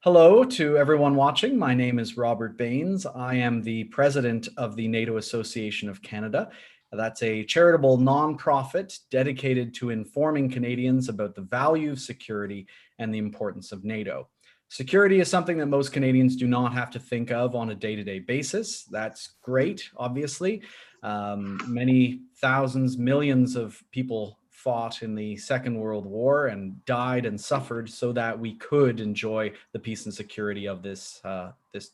Hello to everyone watching. My name is Robert Baines. I am the president of the NATO Association of Canada. That's a charitable nonprofit dedicated to informing Canadians about the value of security and the importance of NATO. Security is something that most Canadians do not have to think of on a day-to-day basis. That's great, obviously. Many thousands, millions of people fought in the Second World War and died and suffered so that we could enjoy the peace and security of this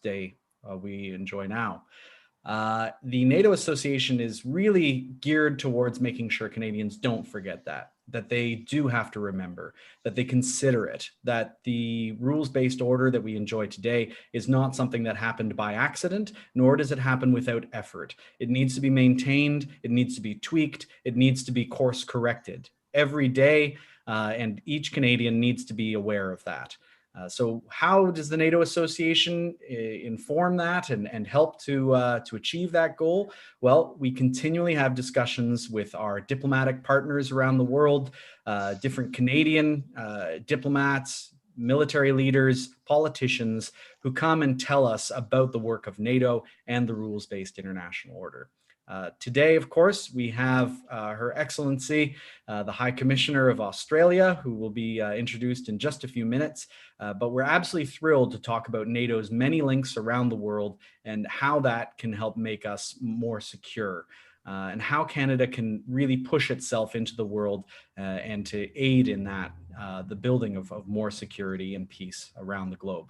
day we enjoy now. The NATO Association is really geared towards making sure Canadians don't forget that they do have to remember, that they consider it, that the rules-based order that we enjoy today is not something that happened by accident, nor does it happen without effort. It needs to be maintained, it needs to be tweaked, it needs to be course corrected every day, and each Canadian needs to be aware of that. So how does the NATO Association inform that and help to achieve that goal? Well, we continually have discussions with our diplomatic partners around the world, different Canadian diplomats, military leaders, politicians who come and tell us about the work of NATO and the rules-based international order. Today, of course, we have Her Excellency, the High Commissioner of Australia, who will be introduced in just a few minutes. But we're absolutely thrilled to talk about NATO's many links around the world and how that can help make us more secure, and how Canada can really push itself into the world and to aid in that, the building of more security and peace around the globe.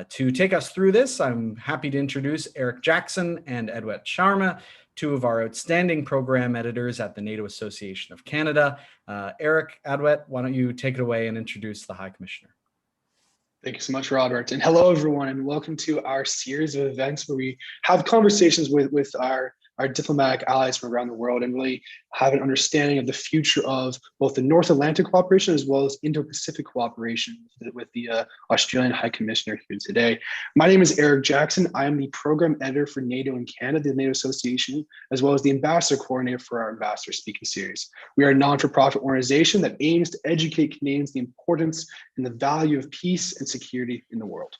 To take us through this, I'm happy to introduce Eric Jackson and Adwet Sharma, two of our outstanding program editors at the NATO Association of Canada. Eric, Adwet, why don't you take it away and introduce the High Commissioner? Thank you so much, Robert. And hello, everyone, and welcome to our series of events where we have conversations with our diplomatic allies from around the world and really have an understanding of the future of both the North Atlantic cooperation as well as Indo-Pacific cooperation with the Australian High Commissioner here today. My name is Eric Jackson. I am the program editor for NATO in Canada, the NATO Association, as well as the ambassador coordinator for our ambassador speaking series. We are a non-for-profit organization that aims to educate Canadians the importance and the value of peace and security in the world.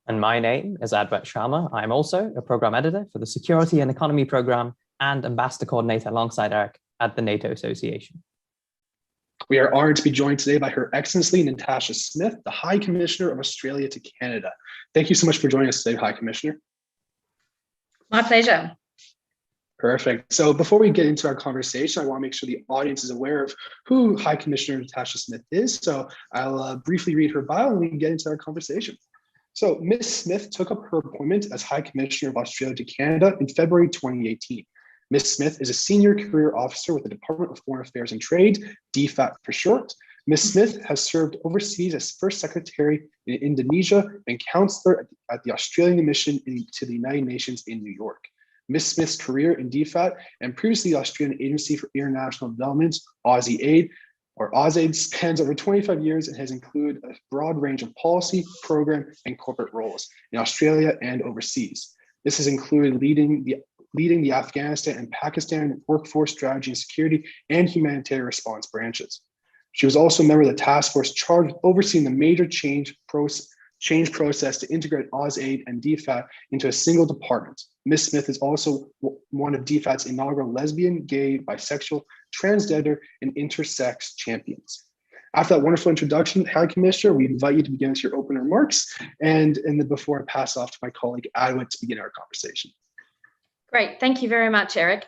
And my name is Adwet Sharma. I'm also a program editor for the Security and Economy Program and ambassador coordinator alongside Eric at the NATO Association. We are honored to be joined today by Her Excellency Natasha Smith, the High Commissioner of Australia to Canada. Thank you so much for joining us today, High Commissioner. My pleasure. Perfect. So before we get into our conversation, I want to make sure the audience is aware of who High Commissioner Natasha Smith is. So I'll briefly read her bio and we can get into our conversation. So Ms. Smith took up her appointment as High Commissioner of Australia to Canada in February 2018. Ms. Smith is a senior career officer with the Department of Foreign Affairs and Trade, DFAT for short. Ms. Smith has served overseas as First Secretary in Indonesia and Counsellor at the Australian Mission to the United Nations in New York. Ms. Smith's career in DFAT and previously the Australian Agency for International Development, AusAID, or AusAID, spans over 25 years and has included a broad range of policy, program, and corporate roles in Australia and overseas. This has included leading the Afghanistan and Pakistan workforce strategy and security and humanitarian response branches. She was also a member of the task force charged with overseeing the major change process to integrate AusAID and DFAT into a single department. Ms. Smith is also one of DFAT's inaugural lesbian, gay, bisexual, transgender, and intersex champions. After that wonderful introduction, High Commissioner, we invite you to begin with your opening remarks and then before I pass off to my colleague Adwet to begin our conversation. Great, thank you very much, Eric.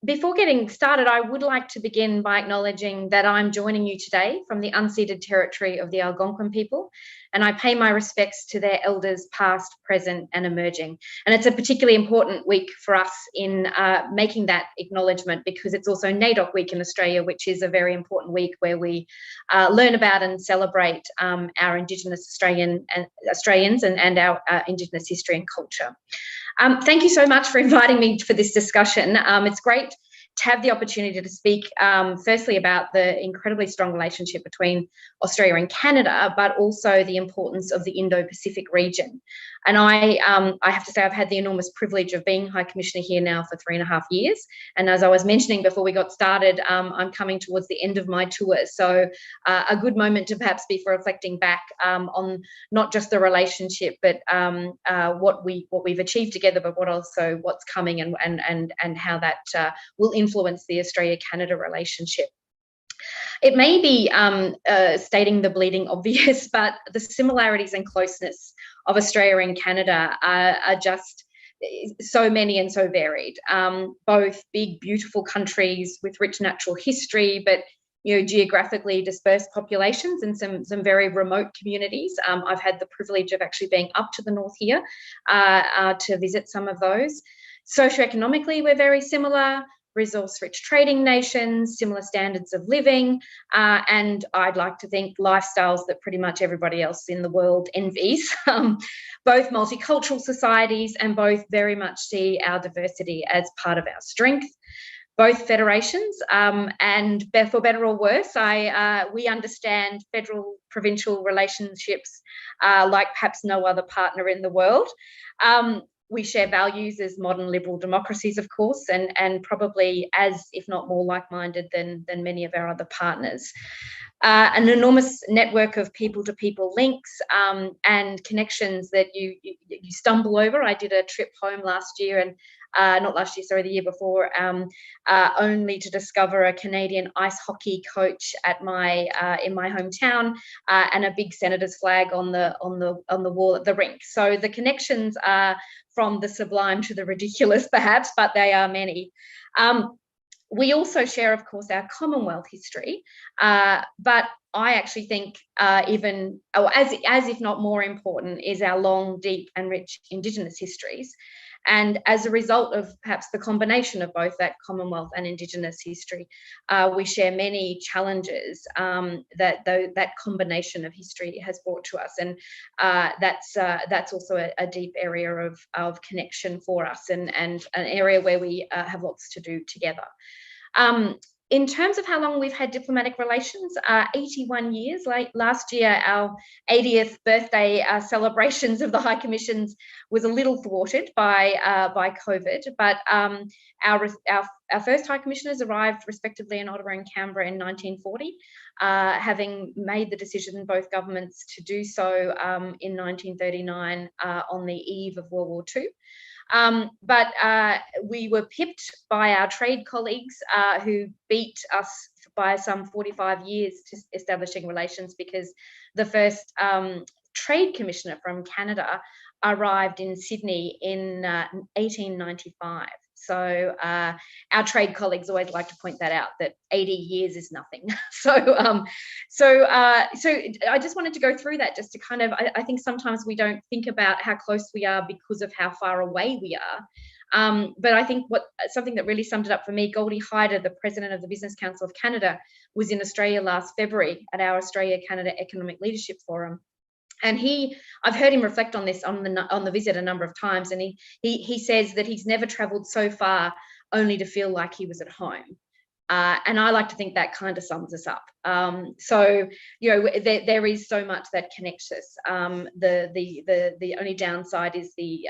Before getting started, I would like to begin by acknowledging that I'm joining you today from the unceded territory of the Algonquin people, and I pay my respects to their elders past, present, and emerging. And it's a particularly important week for us in making that acknowledgement because it's also NAIDOC week in Australia, which is a very important week where we learn about and celebrate our Indigenous Australians and our Indigenous history and culture. Thank you so much for inviting me for this discussion. It's great have the opportunity to speak firstly about the incredibly strong relationship between Australia and Canada, but also the importance of the Indo-Pacific region. And I have to say I've had the enormous privilege of being High Commissioner here now for 3.5 years. And as I was mentioning before we got started, I'm coming towards the end of my tour. So a good moment to perhaps be for reflecting back on not just the relationship, but what we've achieved together, but what's coming and how that will influence the Australia-Canada relationship. It may be stating the bleeding obvious, but the similarities and closeness of Australia and Canada are just so many and so varied. Both big, beautiful countries with rich natural history, but geographically dispersed populations and some very remote communities. I've had the privilege of actually being up to the north here to visit some of those. Socioeconomically, we're very similar. Resource-rich trading nations, similar standards of living, and I'd like to think lifestyles that pretty much everybody else in the world envies. Both multicultural societies and both very much see our diversity as part of our strength. Both federations, and for better or worse, we understand federal-provincial relationships like perhaps no other partner in the world. We share values as modern liberal democracies, of course, and probably as, if not more like-minded than many of our other partners. An enormous network of people-to-people links and connections that you stumble over. I did a trip home last year, and not last year, sorry, the year before, only to discover a Canadian ice hockey coach at in my hometown, and a big Senator's flag on the wall at the rink. So the connections are from the sublime to the ridiculous, perhaps, but they are many. We also share, of course, our Commonwealth history, but I actually think as if not more important, is our long, deep and rich Indigenous histories. And as a result of perhaps the combination of both that Commonwealth and Indigenous history, we share many challenges that combination of history has brought to us. And that's also a deep area of connection for us, and an area where we have lots to do together. In terms of how long we've had diplomatic relations, 81 years. Last year, our 80th birthday celebrations of the High Commissions was a little thwarted by COVID, but our first High Commissioners arrived respectively in Ottawa and Canberra in 1940, having made the decision in both governments to do so in 1939 on the eve of World War II. But we were pipped by our trade colleagues who beat us by some 45 years to establishing relations, because the first trade commissioner from Canada arrived in Sydney in 1895. So our trade colleagues always like to point that out, that 80 years is nothing. So I just wanted to go through that just to kind of, I think sometimes we don't think about how close we are because of how far away we are. But I think something that really summed it up for me, Goldie Hyder, the president of the Business Council of Canada, was in Australia last February at our Australia-Canada Economic Leadership Forum. And I've heard him reflect on this on the visit a number of times, and he says that he's never travelled so far only to feel like he was at home. And I like to think that kind of sums us up. So there is so much that connects us. The only downside is the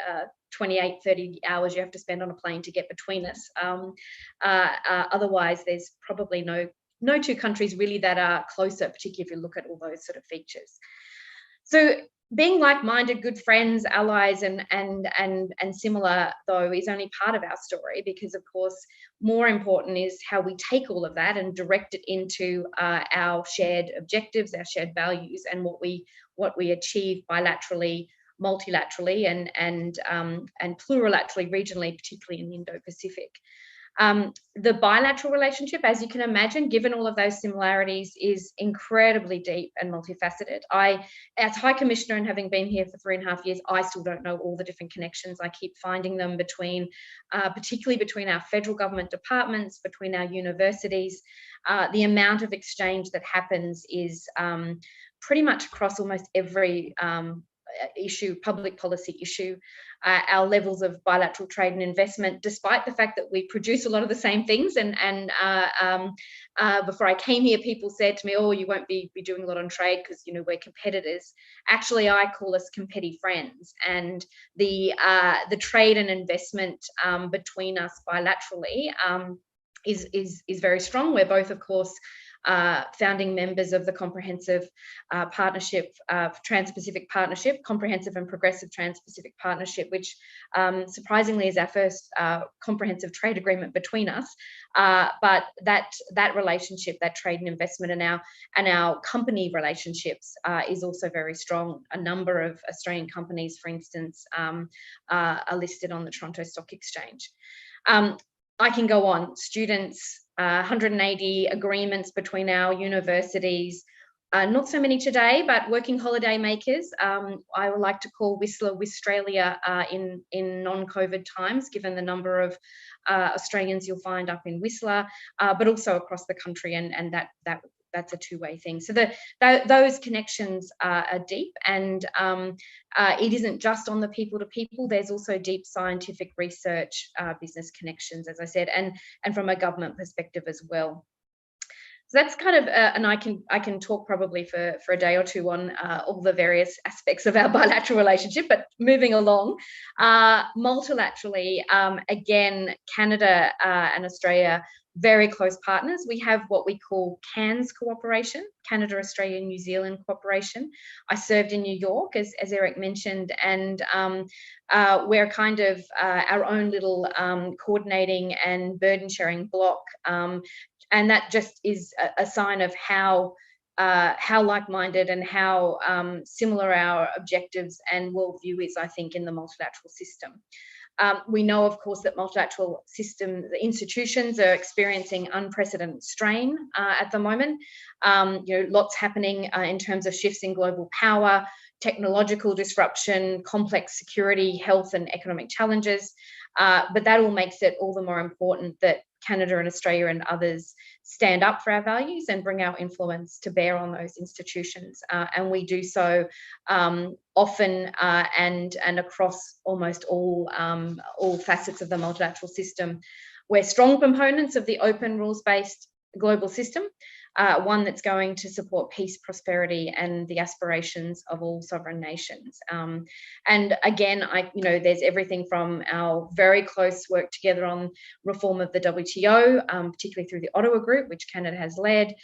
28-30 hours you have to spend on a plane to get between us. Otherwise, there's probably no two countries really that are closer, particularly if you look at all those sort of features. So being like-minded, good friends, allies, and similar, though, is only part of our story, because, of course, more important is how we take all of that and direct it into our shared objectives, our shared values, and what we achieve bilaterally, multilaterally, and plurilaterally, regionally, particularly in the Indo-Pacific. The bilateral relationship, as you can imagine, given all of those similarities, is incredibly deep and multifaceted. As High Commissioner and having been here for 3.5 years, I still don't know all the different connections. I keep finding them particularly between our federal government departments, between our universities. The amount of exchange that happens is pretty much across almost every issue, public policy issue. Our levels of bilateral trade and investment, despite the fact that we produce a lot of the same things. And before I came here, people said to me, "Oh, you won't be doing a lot on trade because, you know, we're competitors." Actually, I call us competi friends, and the trade and investment between us bilaterally is very strong. We're both, of course, founding members of the Comprehensive Partnership, Trans-Pacific Partnership, Comprehensive and Progressive Trans-Pacific Partnership, which surprisingly is our first comprehensive trade agreement between us. But that relationship, that trade and investment, and our company relationships is also very strong. A number of Australian companies, for instance, are listed on the Toronto Stock Exchange. I can go on. Students, 180 agreements between our universities. Not so many today, but working holiday makers. I would like to call Whistler Wistralia in non-COVID times, given the number of Australians you'll find up in Whistler, but also across the country, and that's a two-way thing. So those connections are deep, and it isn't just on the people-to-people. There's also deep scientific research, business connections, as I said, and from a government perspective as well. So that's kind of, and I can talk probably for a day or two on all the various aspects of our bilateral relationship, but moving along, multilaterally, again, Canada and Australia, very close partners. We have what we call CANS cooperation, Canada, Australia, New Zealand cooperation. I served in New York, as Eric mentioned, and we're kind of our own little coordinating and burden sharing block. And that just is a sign of how like-minded and how similar our objectives and worldview is, I think, in the multilateral system. We know, of course, that multilateral system, the institutions are experiencing unprecedented strain at the moment. You know, lots happening in terms of shifts in global power, technological disruption, complex security, health and economic challenges. But that all makes it all the more important that Canada and Australia and others stand up for our values and bring our influence to bear on those institutions. And we do so often and across almost all facets of the multilateral system. We're strong proponents of the open rules-based global system, one that's going to support peace, prosperity, and the aspirations of all sovereign nations. And again, there's everything from our very close work together on reform of the WTO, particularly through the Ottawa Group, which Canada has led,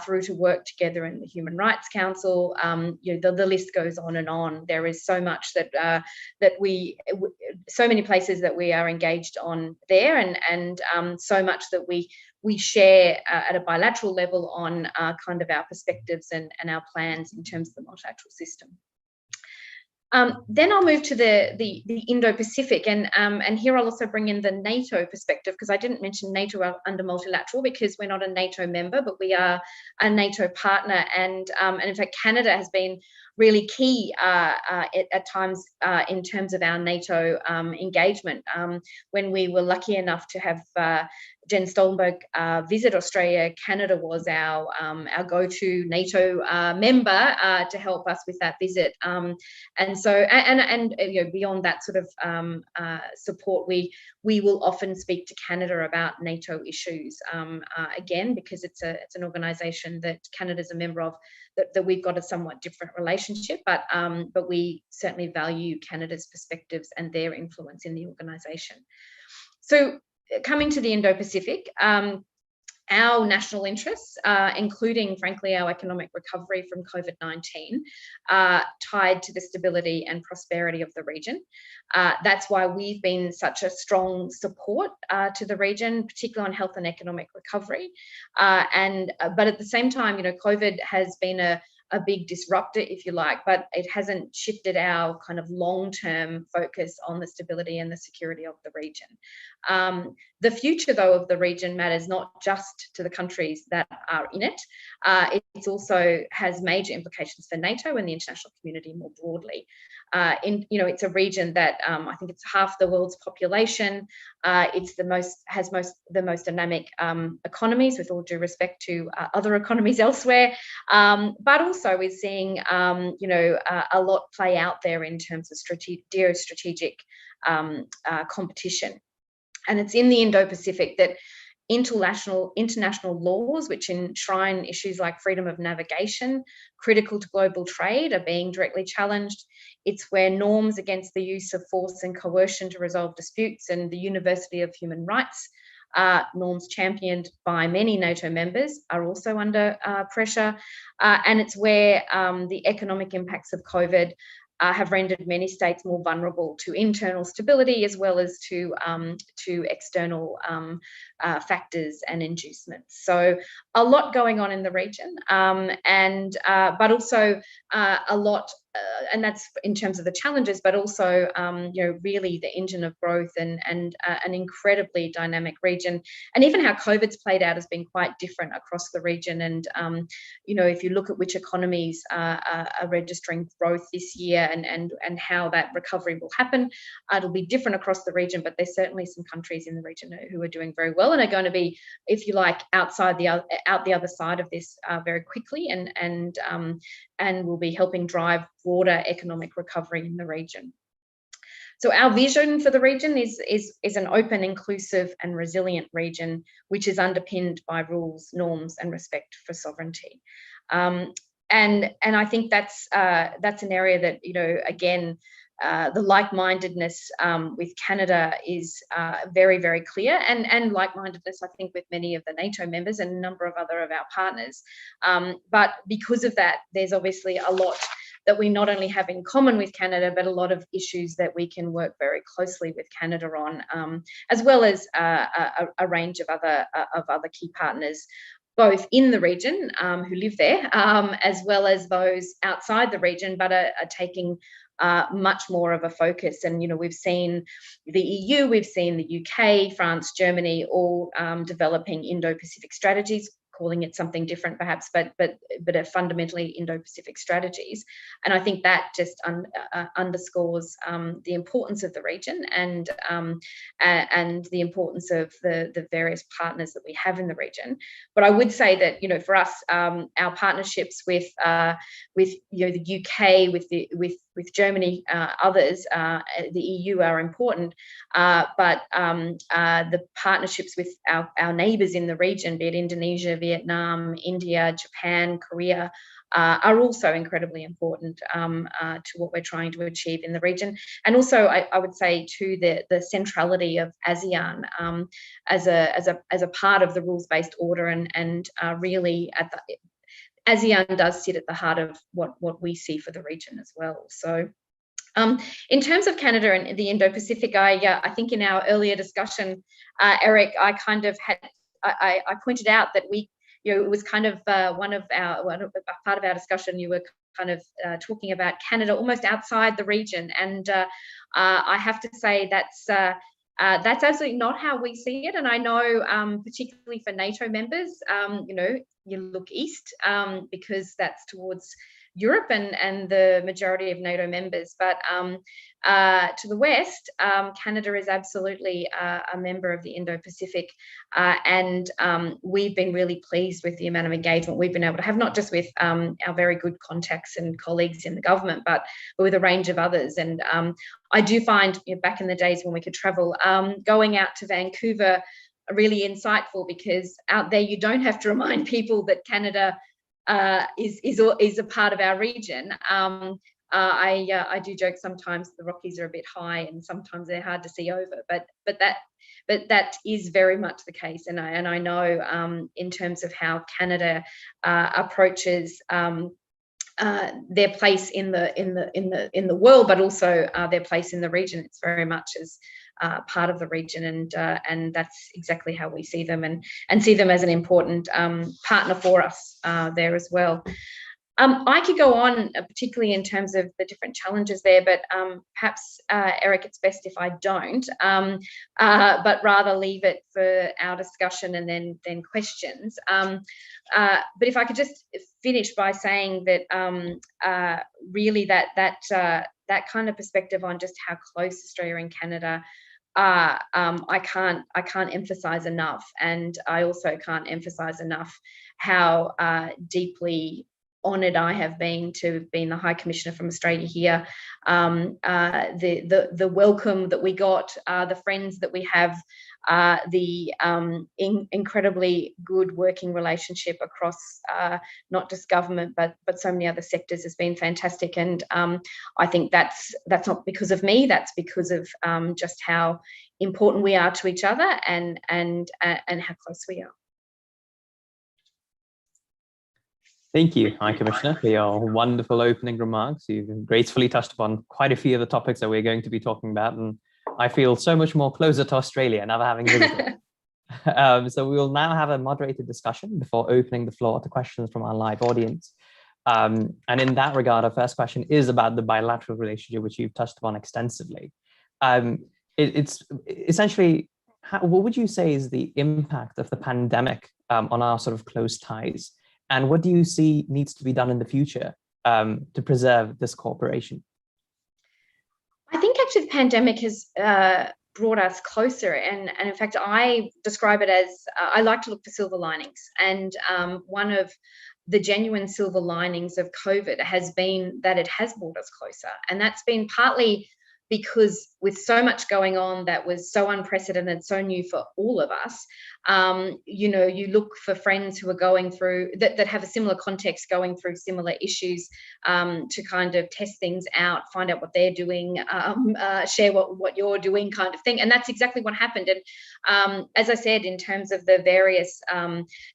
through to work together in the Human Rights Council. The list goes on and on. There is so much so many places that we are engaged on there, and so much that we share at a bilateral level on kind of our perspectives and our plans in terms of the multilateral system. Then I'll move to the Indo-Pacific, and here I'll also bring in the NATO perspective, because I didn't mention NATO under multilateral because we're not a NATO member, but we are a NATO partner, and in fact Canada has been really key at times in terms of our NATO engagement. When we were lucky enough to have Jen Stoltenberg visit Australia, Canada was our go-to NATO member to help us with that visit. And so, and beyond that sort of support, we will often speak to Canada about NATO issues, again, because it's an organisation that Canada's a member of, that we've got a somewhat different relationship, but we certainly value Canada's perspectives and their influence in the organisation. So coming to the Indo-Pacific, our national interests, including, frankly, our economic recovery from COVID-19, tied to the stability and prosperity of the region. That's why we've been such a strong support to the region, particularly on health and economic recovery. But at the same time, COVID has been a big disruptor, if you like, but it hasn't shifted our kind of long-term focus on the stability and the security of the region. The future, though, of the region matters not just to the countries that are in it. It also has major implications for NATO and the international community more broadly. It's a region that I think it's half the world's population. It's the most dynamic economies, with all due respect to other economies elsewhere. But also also is seeing, a lot play out there in terms of geostrategic competition. And it's in the Indo-Pacific that international laws, which enshrine issues like freedom of navigation, critical to global trade, are being directly challenged. It's where norms against the use of force and coercion to resolve disputes and the University of Human Rights, norms championed by many NATO members, are also under pressure. And it's where the economic impacts of COVID have rendered many states more vulnerable to internal stability as well as to external factors and inducements. So a lot going on in the region, but also a lot, and that's in terms of the challenges, but also really the engine of growth and an incredibly dynamic region. And even how COVID's played out has been quite different across the region. And if you look at which economies are registering growth this year and how that recovery will happen, it'll be different across the region. But there's certainly some countries in the region who are doing very well and are going to be, if you like, out the other side of this very quickly, and will be helping drive broader economic recovery in the region. So our vision for the region is an open, inclusive and resilient region, which is underpinned by rules, norms and respect for sovereignty. And I think that's an area that, again, the like-mindedness with Canada is very, very clear, and like-mindedness, I think, with many of the NATO members and a number of other of our partners. But because of that, there's obviously a lot that we not only have in common with Canada, but a lot of issues that we can work very closely with Canada on, as well as a range of other key partners, both in the region who live there, as well as those outside the region, but are taking much more of a focus. And we've seen the EU, we've seen the UK, France, Germany, all developing Indo-Pacific strategies, calling it something different perhaps, but are fundamentally Indo-Pacific strategies. And I think that just underscores the importance of the region and the importance of the various partners that we have in the region. But I would say that for us, our partnerships with the UK, with Germany, others, the EU are important, but the partnerships with our neighbours in the region, be it Indonesia, Vietnam, India, Japan, Korea, are also incredibly important to what we're trying to achieve in the region. And also, I would say too, the centrality of ASEAN as a part of the rules-based order, and really ASEAN does sit at the heart of what we see for the region as well. So in terms of Canada and the Indo-Pacific, I think in our earlier discussion, Eric, I pointed out that it was kind of part of our discussion. You were kind of talking about Canada almost outside the region, and I have to say that's absolutely not how we see it. And I know, particularly for NATO members, you look east because that's towards Europe and the majority of NATO members. But to the west, Canada is absolutely a member of the Indo-Pacific, and we've been really pleased with the amount of engagement we've been able to have, not just with our very good contacts and colleagues in the government, but with a range of others. And I do find, back in the days when we could travel, going out to Vancouver really insightful, because out there you don't have to remind people that Canada is a part of our region. I do joke sometimes the Rockies are a bit high and sometimes they're hard to see over, but that is very much the case. And I know in terms of how Canada approaches their place in the world, but also their place in the region, it's very much as part of the region, and that's exactly how we see them, and see them as an important partner for us there as well. I could go on, particularly in terms of the different challenges there, but perhaps, Eric, it's best if I don't, but rather leave it for our discussion and then questions. But if I could just finish by saying that really that kind of perspective on just how close Australia and Canada are, I can't emphasize enough, and I also can't emphasize enough how deeply honoured I have been to have been the High Commissioner from Australia here. The welcome that we got, the friends that we have, the incredibly good working relationship across not just government but so many other sectors has been fantastic. And I think that's not because of me. That's because of just how important we are to each other and how close we are. Thank you, High Commissioner, for your wonderful opening remarks. You've gracefully touched upon quite a few of the topics that we're going to be talking about, and I feel so much more closer to Australia, never having visited. So we will now have a moderated discussion before opening the floor to questions from our live audience. And in that regard, our first question is about the bilateral relationship, which you've touched upon extensively. It's essentially, what would you say is the impact of the pandemic on our sort of close ties? And what do you see needs to be done in the future to preserve this cooperation? I think actually the pandemic has brought us closer, and in fact I describe it as I like to look for silver linings, and one of the genuine silver linings of COVID has been that it has brought us closer, and that's been partly because with so much going on that was so unprecedented, so new for all of us, you know, you look for friends who are going through, that have a similar context, going through similar issues, to kind of test things out, find out what they're doing, share what you're doing, kind of thing. And that's exactly what happened. And as I said, in terms of the various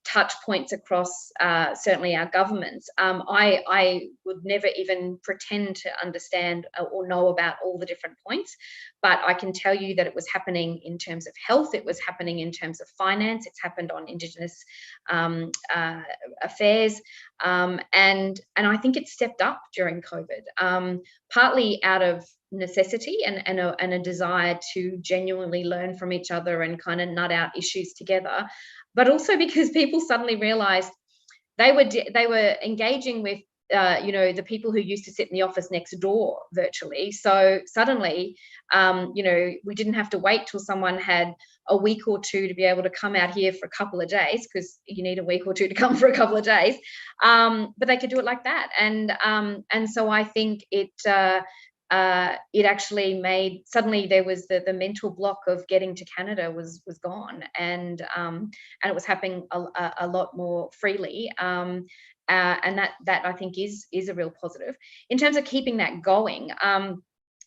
touch points across certainly our governments, I would never even pretend to understand or know about all the different points, but I can tell you that it was happening in terms of health, it was happening in terms of finance, it's happened on Indigenous affairs, and I think it stepped up during COVID, partly out of necessity and a desire to genuinely learn from each other and kind of nut out issues together, but also because people suddenly realised they were engaging with you know, the people who used to sit in the office next door virtually. So suddenly, you know, we didn't have to wait till someone had a week or two to be able to come out here for a couple of days, because you need a week or two to come for a couple of days. But they could do it like that. And so I think it actually made, suddenly there was the mental block of getting to Canada was gone, and it was happening a lot more freely. And that I think is a real positive. In terms of keeping that going,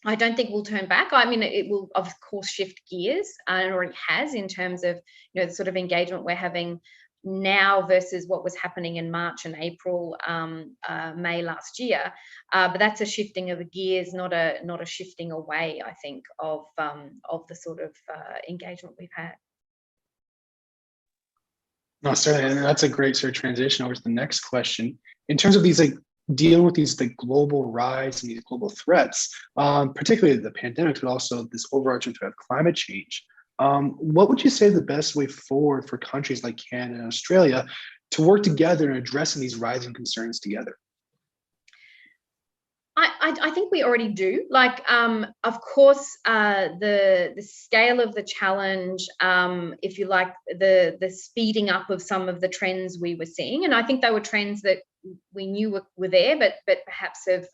I don't think we'll turn back. I mean, it will of course shift gears, and it already has, in terms of, you know, the sort of engagement we're having now versus what was happening in March and April, May last year. But that's a shifting of the gears, not a shifting away, I think, of the sort of engagement we've had. No, certainly, and that's a great sort of transition over to the next question. In terms of these, like, dealing with these, the global rise and these global threats, particularly the pandemic, but also this overarching threat of climate change, what would you say is the best way forward for countries like Canada and Australia to work together in addressing these rising concerns together? I think we already do. Like, of course, the scale of the challenge, if you like, the speeding up of some of the trends we were seeing, and I think they were trends that we knew were there, but perhaps have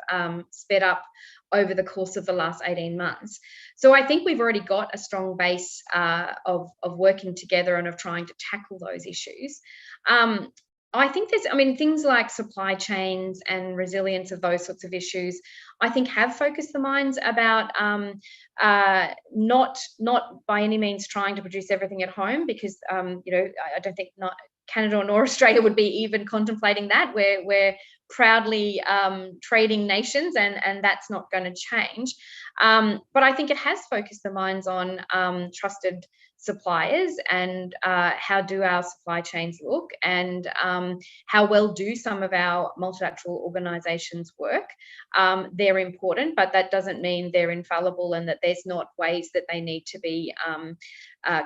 sped up over the course of the last 18 months. So I think we've already got a strong base of working together and of trying to tackle those issues. I think there's, I mean, things like supply chains and resilience of those sorts of issues, I think have focused the minds about not by any means trying to produce everything at home, because, you know, I don't think not Canada nor Australia would be even contemplating that. We're proudly trading nations, and that's not going to change. But I think it has focused the minds on trusted suppliers and how do our supply chains look, and how well do some of our multilateral organisations work. They're important, but that doesn't mean they're infallible, and that there's not ways that they need to be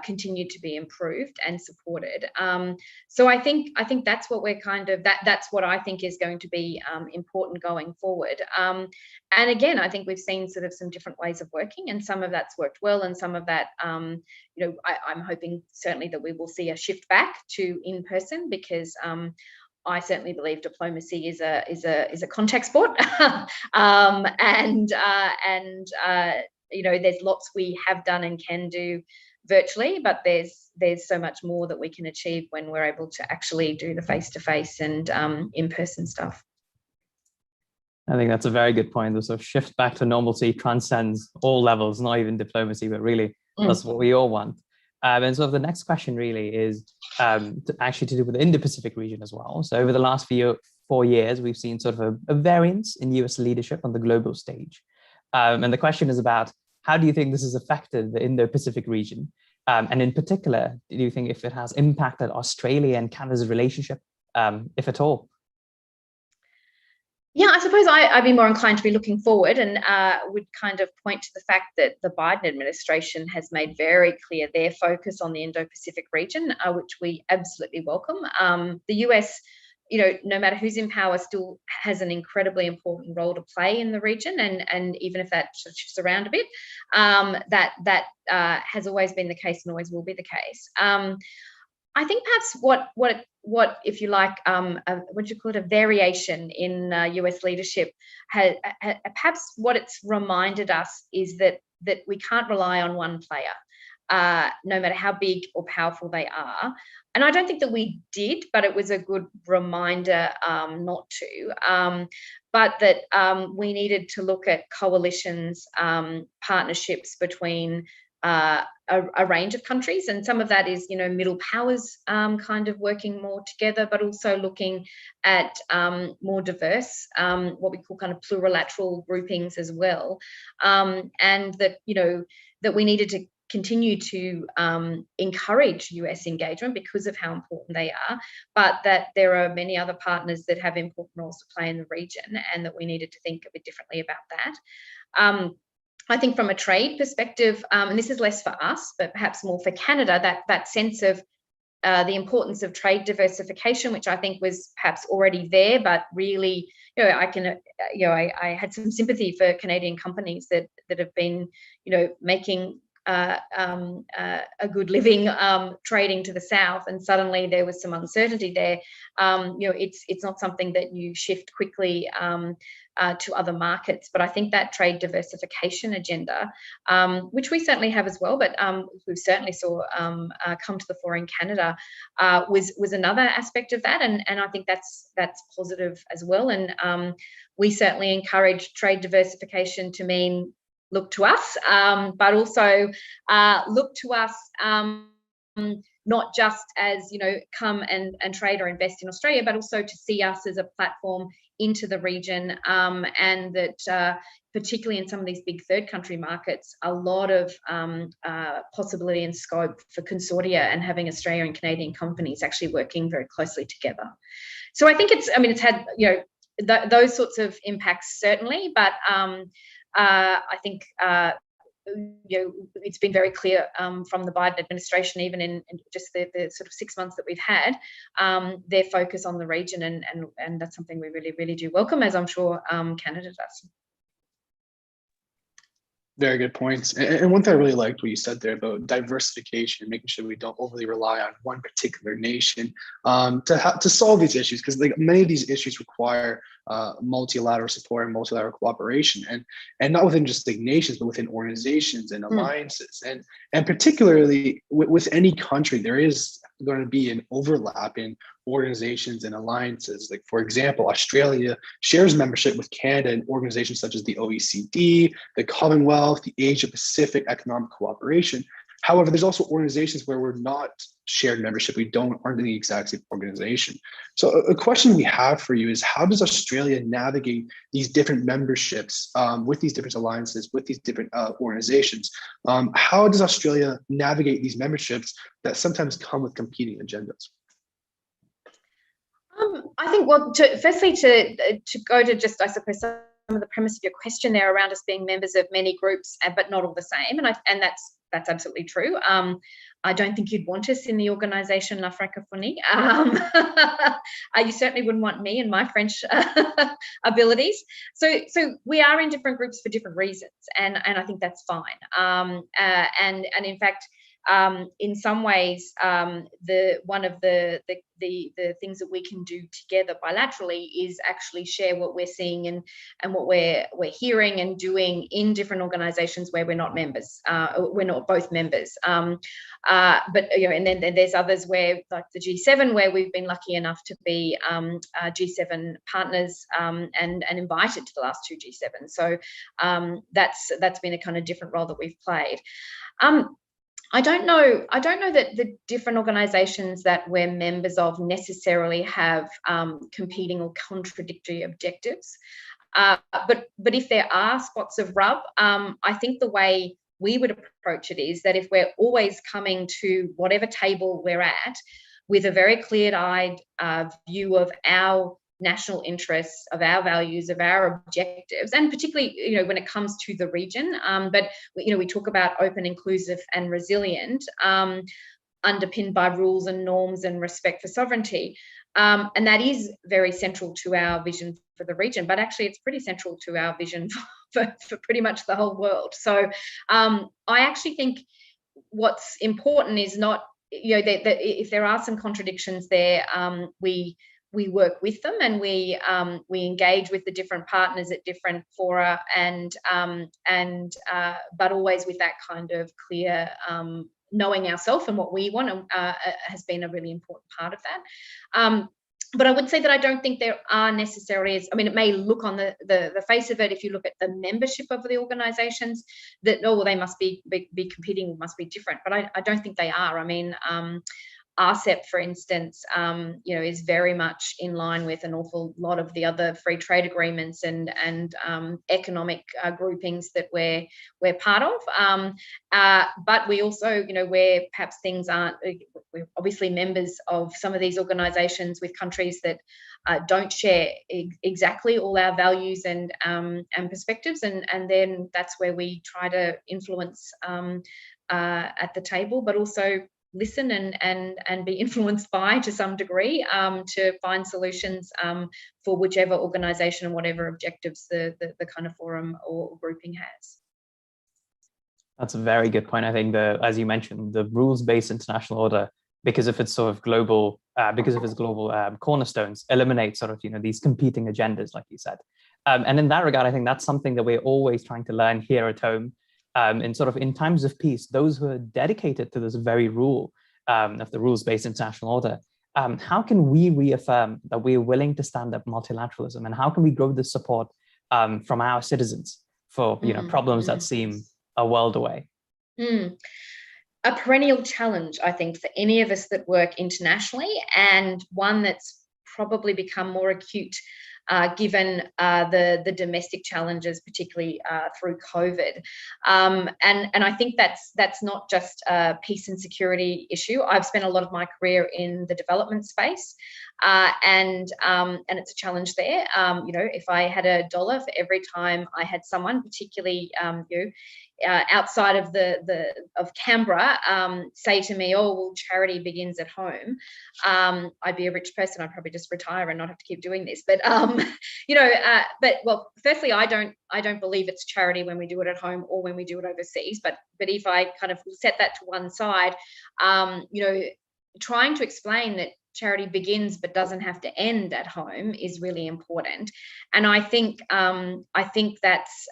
continued to be improved and supported. So I think that's what we're kind of, that's what I think is going to be important going forward. And again, I think we've seen sort of some different ways of working, and some of that's worked well, and some of that, you know, I'm hoping certainly that we will see a shift back to in person, because I certainly believe diplomacy is a contact sport, there's lots we have done and can do virtually, but there's so much more that we can achieve when we're able to actually do the face-to-face and in-person stuff. I think that's a very good point. The sort of shift back to normalcy transcends all levels, not even diplomacy, but really that's what we all want. And so the next question really is to do with the Indo-Pacific region as well. So over the last 4 years, we've seen sort of a variance in US leadership on the global stage. And the question is about, how do you think this has affected the Indo-Pacific region? And in particular, do you think if it has impacted Australia and Canada's relationship, if at all? Yeah, I suppose I'd be more inclined to be looking forward, and would kind of point to the fact that the Biden administration has made very clear their focus on the Indo-Pacific region, which we absolutely welcome. The US, no matter who's in power, still has an incredibly important role to play in the region, and even if that shifts around a bit, that has always been the case and always will be the case. I think perhaps what if you like, what do you call it, a variation in US leadership, perhaps what it's reminded us is that we can't rely on one player, no matter how big or powerful they are. And I don't think that we did, but it was a good reminder not to. But that we needed to look at coalitions, partnerships between a range of countries, and some of that is middle powers kind of working more together, but also looking at more diverse, what we call kind of plurilateral groupings as well, and that that we needed to continue to encourage US engagement because of how important they are, but that there are many other partners that have important roles to play in the region, and that we needed to think a bit differently about that. I think from a trade perspective, and this is less for us, but perhaps more for Canada, that sense of the importance of trade diversification, which I think was perhaps already there, but really, I had some sympathy for Canadian companies that have been, making a good living trading to the south, and suddenly there was some uncertainty there. It's not something that you shift quickly to other markets, but I think that trade diversification agenda, which we certainly have as well, but we certainly saw come to the fore in Canada, was another aspect of that, and I think that's positive as well. And we certainly encourage trade diversification to mean look to us, but also look to us not just as come and trade or invest in Australia, but also to see us as a platform into the region, and that particularly in some of these big third country markets, a lot of possibility and scope for consortia and having Australian and Canadian companies actually working very closely together. So I think it's had those sorts of impacts certainly, but I think it's been very clear from the Biden administration, even in just the sort of 6 months that we've had, their focus on the region, and that's something we really, really do welcome, as I'm sure Canada does. Very good points. And one thing I really liked what you said there about diversification, making sure we don't overly rely on one particular nation to solve these issues, because many of these issues require multilateral support and multilateral cooperation, and not within just nations, but within organizations and alliances, and particularly with any country, there is going to be an overlap in organizations and alliances. Like, for example, Australia shares membership with Canada in organizations such as the OECD, the Commonwealth, the Asia-Pacific Economic Cooperation. However, there's also organizations where we're not shared membership. We aren't in the exact same organization. So a question we have for you is, how does Australia navigate these different memberships with these different alliances, with these different organizations? How does Australia navigate these memberships that sometimes come with competing agendas? I think, well, firstly, to go to just, I suppose, some of the premise of your question there around us being members of many groups, but not all the same, and that's absolutely true. I don't think you'd want us in the organisation La Francophonie. You certainly wouldn't want me and my French abilities. So we are in different groups for different reasons, and I think that's fine. And in fact, in some ways, one of the things that we can do together bilaterally is actually share what we're seeing and what we're hearing and doing in different organisations where we're not members. We're not both members, but and then there's others where, like the G7, where we've been lucky enough to be G7 partners and invited to the last two G7. So that's been a kind of different role that we've played. I don't know that the different organisations that we're members of necessarily have competing or contradictory objectives. But if there are spots of rub, I think the way we would approach it is that if we're always coming to whatever table we're at with a very clear-eyed view of our national interests, of our values, of our objectives, and particularly, when it comes to the region. But, we talk about open, inclusive and resilient, underpinned by rules and norms and respect for sovereignty. And that is very central to our vision for the region, but actually it's pretty central to our vision for pretty much the whole world. So I actually think what's important is not, that if there are some contradictions there, we work with them and we engage with the different partners at different fora, but always with that kind of clear knowing ourselves and what we want has been a really important part of that. But I would say that I don't think there are necessarily, it may look on the face of it, if you look at the membership of the organisations, that, they must be competing, must be different. But I don't think they are. RCEP, for instance, is very much in line with an awful lot of the other free trade agreements and economic groupings that we're part of. But we also, where perhaps things aren't, we're obviously members of some of these organisations with countries that don't share exactly all our values and perspectives, and then that's where we try to influence at the table, but also listen and be influenced by, to some degree, to find solutions for whichever organisation and whatever objectives the kind of forum or grouping has. That's a very good point. I think as you mentioned, the rules-based international order, because of its sort of global, cornerstones, eliminates sort of these competing agendas, like you said. And in that regard, I think that's something that we're always trying to learn here at home. In times of peace, those who are dedicated to this very rule of the rules-based international order, how can we reaffirm that we're willing to stand up multilateralism, and how can we grow the support from our citizens for problems that seem a world away? A perennial challenge, I think, for any of us that work internationally, and one that's probably become more acute given the domestic challenges, particularly through COVID. And I think that's not just a peace and security issue. I've spent a lot of my career in the development space, and it's a challenge there. If I had $1 for every time I had someone, particularly outside of Canberra, say to me, "Oh, well, charity begins at home," I'd be a rich person. I'd probably just retire and not have to keep doing this. But firstly, I don't believe it's charity when we do it at home or when we do it overseas. But if I kind of set that to one side, trying to explain that charity begins but doesn't have to end at home is really important. And I think that's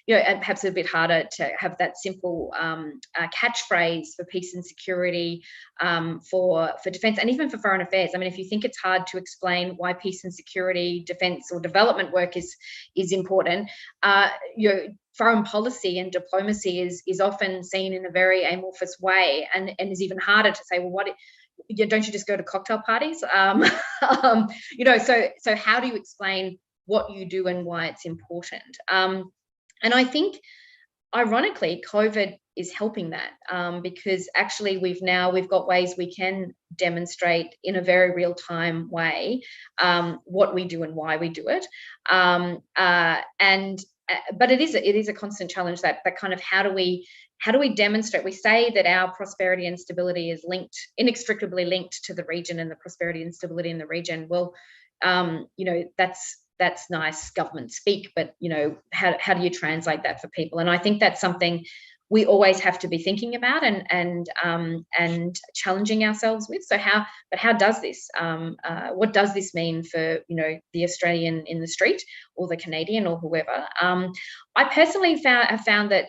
perhaps a bit harder to have that simple catchphrase for peace and security, for defence, and even for foreign affairs. If you think it's hard to explain why peace and security, defence or development work is important, foreign policy and diplomacy is often seen in a very amorphous way, and is even harder to say, well, don't you just go to cocktail parties? So how do you explain what you do and why it's important? And I think, ironically, COVID is helping that, because actually we've got ways we can demonstrate in a very real-time way what we do and why we do it. But it is a constant challenge, that kind of how do we demonstrate? We say that our prosperity and stability is inextricably linked to the region and the prosperity and stability in the region. Well, that's nice government speak, but how do you translate that for people? And I think that's something we always have to be thinking about and challenging ourselves with. So how does this? What does this mean for the Australian in the street, or the Canadian, or whoever? I personally have found that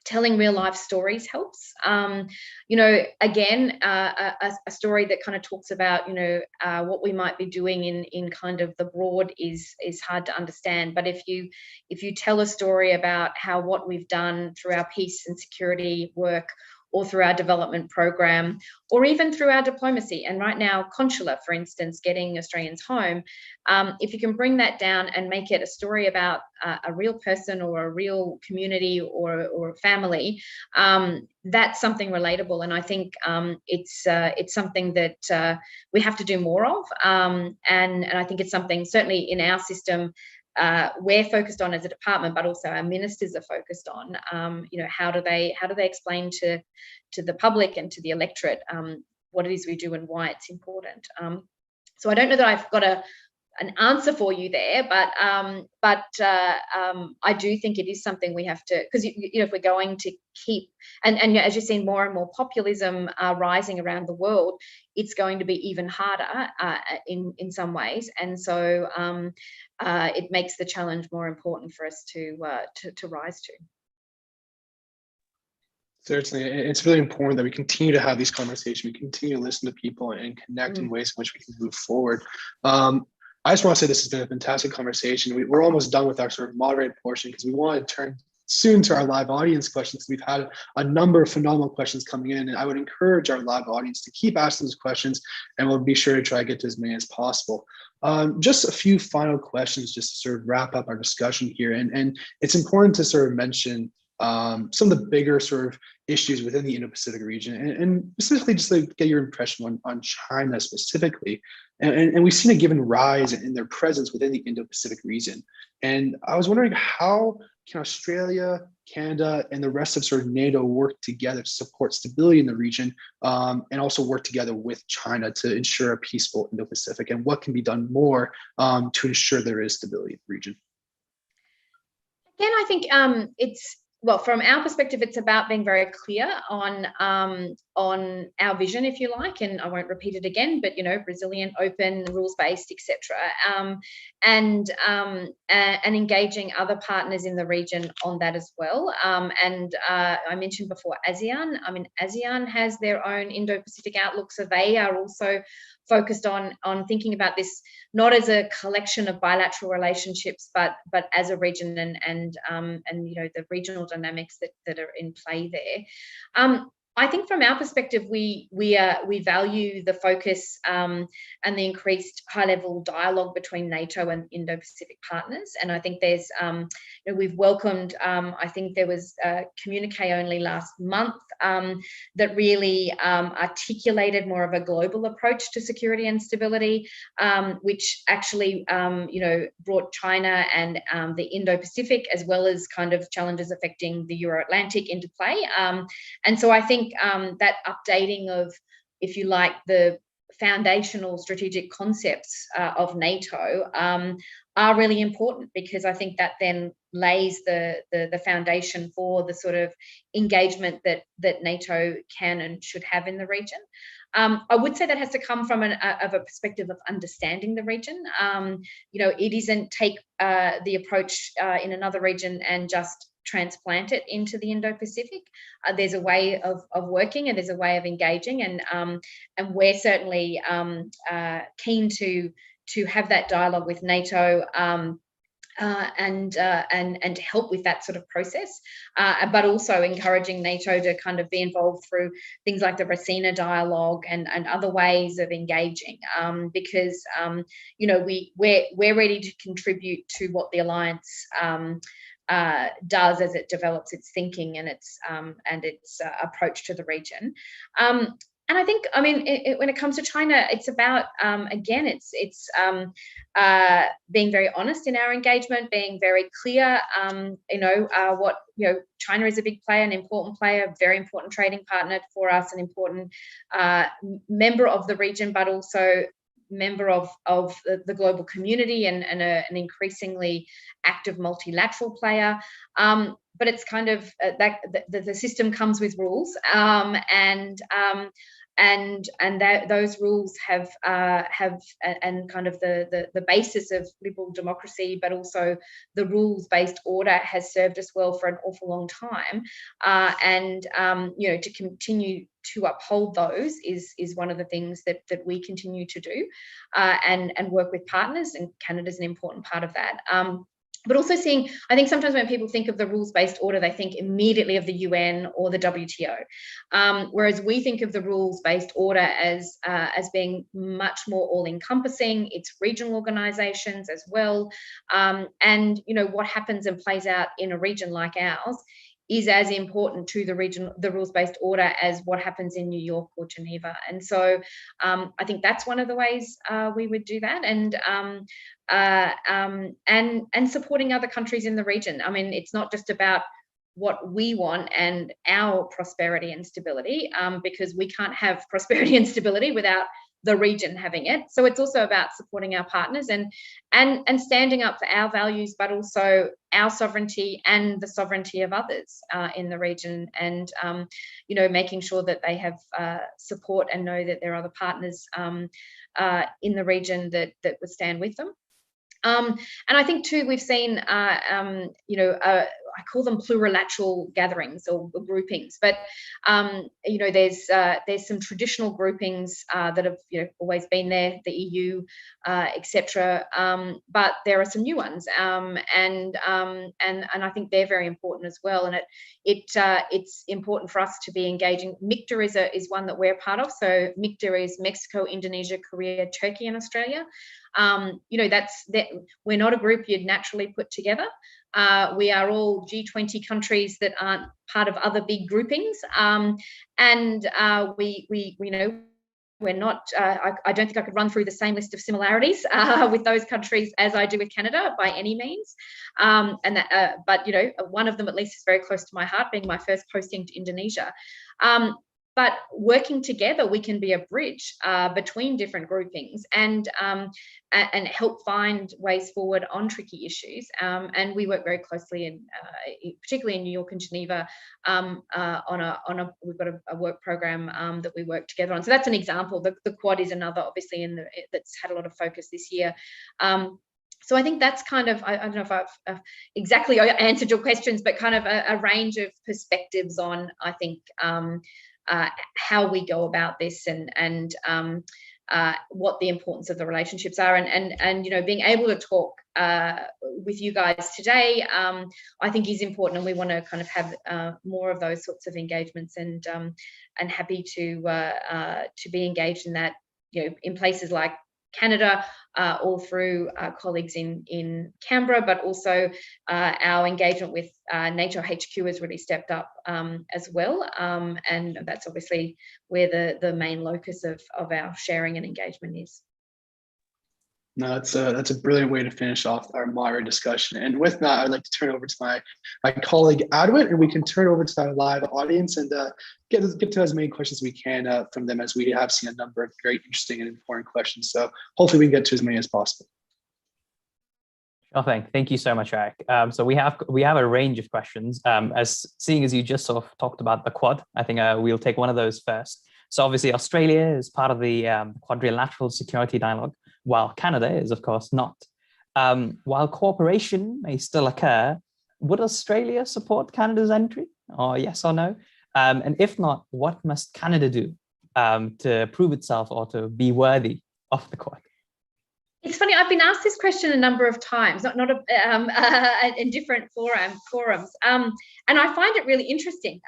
telling real life stories helps. Again, a story that kind of talks about what we might be doing in kind of the broad is hard to understand. But if you tell a story about what we've done through our peace and security work, or through our development program, or even through our diplomacy, and right now consular, for instance, getting Australians home, if you can bring that down and make it a story about a real person, or a real community, or a family, that's something relatable. And I think it's something that we have to do more of, and I think it's something certainly in our system we're focused on as a department, but also our ministers are focused on. How do they explain to the public and to the electorate what it is we do and why it's important. So I don't know that I've got an answer for you there, but I do think it is something we have to, because if we're going to keep, and as you've seen more and more populism rising around the world, it's going to be even harder in some ways, and so it makes the challenge more important for us to rise to. Certainly, it's really important that we continue to have these conversations, we continue to listen to people and connect in ways in which we can move forward. I just want to say this has been a fantastic conversation. We're almost done with our sort of moderated portion, because we want to turn soon to our live audience questions. We've had a number of phenomenal questions coming in, and I would encourage our live audience to keep asking those questions, and we'll be sure to try to get to as many as possible. Just a few final questions just to sort of wrap up our discussion here. And it's important to sort of mention some of the bigger sort of issues within the Indo-Pacific region, and specifically just to get your impression on China specifically. And we've seen a given rise in their presence within the Indo-Pacific region. And I was wondering, how can Australia, Canada, and the rest of sort of NATO work together to support stability in the region, and also work together with China to ensure a peaceful Indo-Pacific, and what can be done more to ensure there is stability in the region? Again, I think well, from our perspective, it's about being very clear on our vision, if you like, and I won't repeat it again, but resilient, open, rules-based, etc., and engaging other partners in the region on that as well. And I mentioned before ASEAN. I mean, ASEAN has their own Indo-Pacific outlook, so they are also focused on thinking about this not as a collection of bilateral relationships, but as a region, and the regional dynamics that are in play there. I think from our perspective, we value the focus and the increased high-level dialogue between NATO and Indo-Pacific partners, and I think there's we've welcomed. I think there was a communique only last month that really articulated more of a global approach to security and stability, which actually brought China and the Indo-Pacific, as well as kind of challenges affecting the Euro-Atlantic, into play. And so I think that updating of, if you like, the foundational strategic concepts of NATO are really important, because I think that then lays the foundation for the sort of engagement that NATO can and should have in the region. I would say that has to come from a perspective of understanding the region. It isn't take the approach in another region and just transplant it into the Indo-Pacific. There's a way of working, and there's a way of engaging, and we're certainly keen to have that dialogue with NATO, and to help with that sort of process, but also encouraging NATO to kind of be involved through things like the Racina dialogue and other ways of engaging, because we're ready to contribute to what the alliance does as it develops its thinking and its approach to the region. And I think, when it comes to China, it's about, again, it's being very honest in our engagement, being very clear, China is a big player, an important player, a very important trading partner for us, an important member of the region, but also member of the global community, and an increasingly active multilateral player. but it's kind of that the system comes with rules, and those rules have and kind of the basis of liberal democracy, but also the rules-based order has served us well for an awful long time, and you know, to continue to uphold those is one of the things that we continue to do, and work with partners, and Canada's an important part of that. But also seeing, I think sometimes when people think of the rules-based order, they think immediately of the UN or the WTO, whereas we think of the rules-based order as being much more all-encompassing. It's regional organisations as well, and you know, what happens and plays out in a region like ours is as important to the rules-based order as what happens in New York or Geneva. And so I think that's one of the ways we would do that, and supporting other countries in the region. I mean, it's not just about what we want and our prosperity and stability, because we can't have prosperity and stability without the region having it. So it's also about supporting our partners and standing up for our values, but also our sovereignty and the sovereignty of others in the region, and you know, making sure that they have support and know that there are other partners in the region that would stand with them. And I think too, we've seen, you know, I call them plurilateral gatherings or groupings, but you know, there's some traditional groupings that have, you know, always been there, the EU, etc. But there are some new ones, and I think they're very important as well. And it's important for us to be engaging. MICTA is one that we're part of. So MICTA is Mexico, Indonesia, Korea, Turkey, and Australia. You know, we're not a group you'd naturally put together. We are all G20 countries that aren't part of other big groupings, and we know, we're not. I don't think I could run through the same list of similarities with those countries as I do with Canada by any means, but you know, one of them at least is very close to my heart, being my first posting to Indonesia. But working together, we can be a bridge between different groupings and help find ways forward on tricky issues. And we work very closely, particularly in New York and Geneva, we've got a work program that we work together on. So that's an example. The Quad is another, obviously, that's had a lot of focus this year. So I think that's kind of, I don't know if I've exactly answered your questions, but kind of a range of perspectives on, I think, how we go about this, and what the importance of the relationships are, and you know, being able to talk with you guys today, I think is important, and we want to kind of have more of those sorts of engagements, and happy to be engaged in that, you know, in places like Canada, all through colleagues in Canberra, but also our engagement with NATO HQ has really stepped up as well, and that's obviously where the main locus of our sharing and engagement is. No, that's a brilliant way to finish off our moderate discussion. And with that, I'd like to turn over to my colleague Adwin, and we can turn over to our live audience and get to as many questions as we can from them, as we have seen a number of very interesting and important questions. So hopefully we can get to as many as possible. Sure thing. Thank you so much, Eric. So we have a range of questions. Seeing as you just sort of talked about the Quad, I think we'll take one of those first. So obviously Australia is part of the quadrilateral security dialogue, while Canada is, of course, not. While cooperation may still occur, would Australia support Canada's entry, or yes or no? And if not, what must Canada do to prove itself or to be worthy of the Quad? It's funny, I've been asked this question a number of times, not in different forums, and I find it really interesting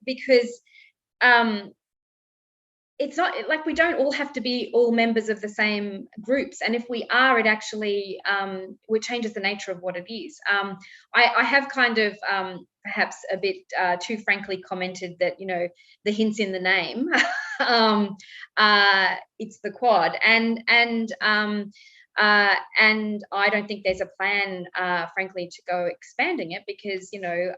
because it's not like we don't all have to be all members of the same groups, and if we are, it actually it changes the nature of what it is. I have kind of perhaps a bit too frankly commented that, you know, the hint's in the name. It's the Quad, and I don't think there's a plan, frankly, to go expanding it, because, you know,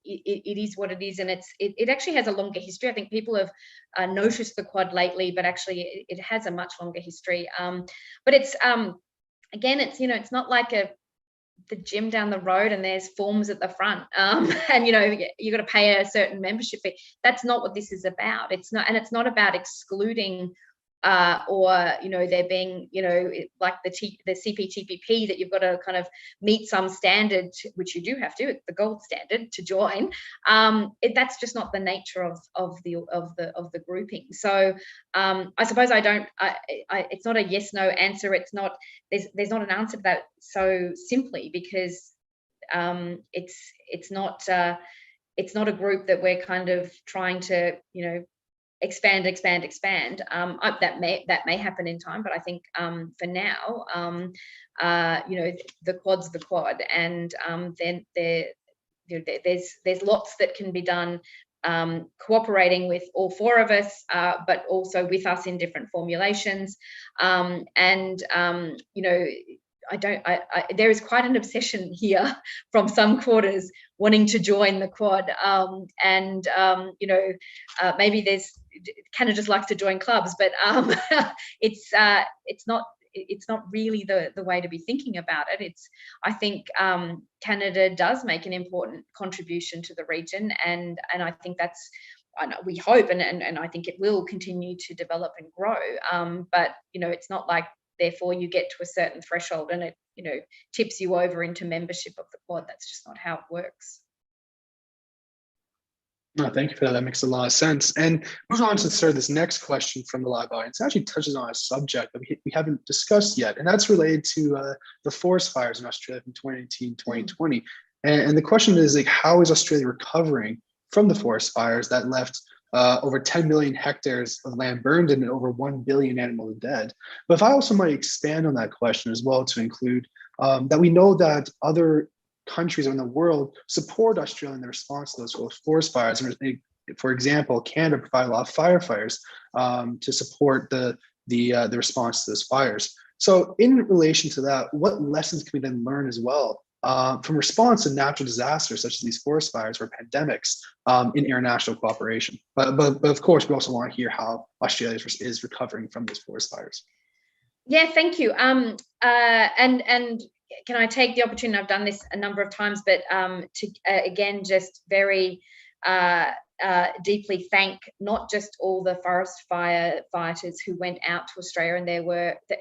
it is what it is, and it actually has a longer history. I think people have noticed the Quad lately, but actually it has a much longer history. But it's again, it's, you know, it's not like the gym down the road and there's forms at the front, and you got to pay a certain membership fee. That's not what this is about. It's not about excluding or there being like the CPTPP, that you've got to kind of meet some standard, which you do have to, the gold standard to join. That's just not the nature of the grouping. So I suppose it's not a yes no answer. It's not, there's not an answer to that so simply, because it's not a group that we're kind of trying to expand. That may happen in time, but I think for now, the quad's the quad, and then there's lots that can be done, cooperating with all four of us, but also with us in different formulations, there is quite an obsession here from some quarters wanting to join the quad, maybe there's Canada just likes to join clubs, but it's not really the way to be thinking about it. I think Canada does make an important contribution to the region, and I think that's, we hope, and I think it will continue to develop and grow. But it's not like therefore you get to a certain threshold and it tips you over into membership of the quad. That's just not how it works. No, thank you for that. That makes a lot of sense. And moving on to sort of this next question from the live audience, it actually touches on a subject that we haven't discussed yet, and that's related to the forest fires in Australia from 2019, 2020. And the question is, like, how is Australia recovering from the forest fires that left over 10 million hectares of land burned and over 1 billion animals dead? But if I also might expand on that question as well, to include that we know that other countries in the world support Australia in the response to those forest fires. For example, Canada provided a lot of firefighters to support the response to those fires. So in relation to that, what lessons can we then learn as well from response to natural disasters such as these forest fires or pandemics in international cooperation? But of course, we also want to hear how Australia is recovering from these forest fires. Yeah, thank you. And can I take the opportunity? I've done this a number of times, but to again, just very deeply thank not just all the forest firefighters who went out to Australia, and it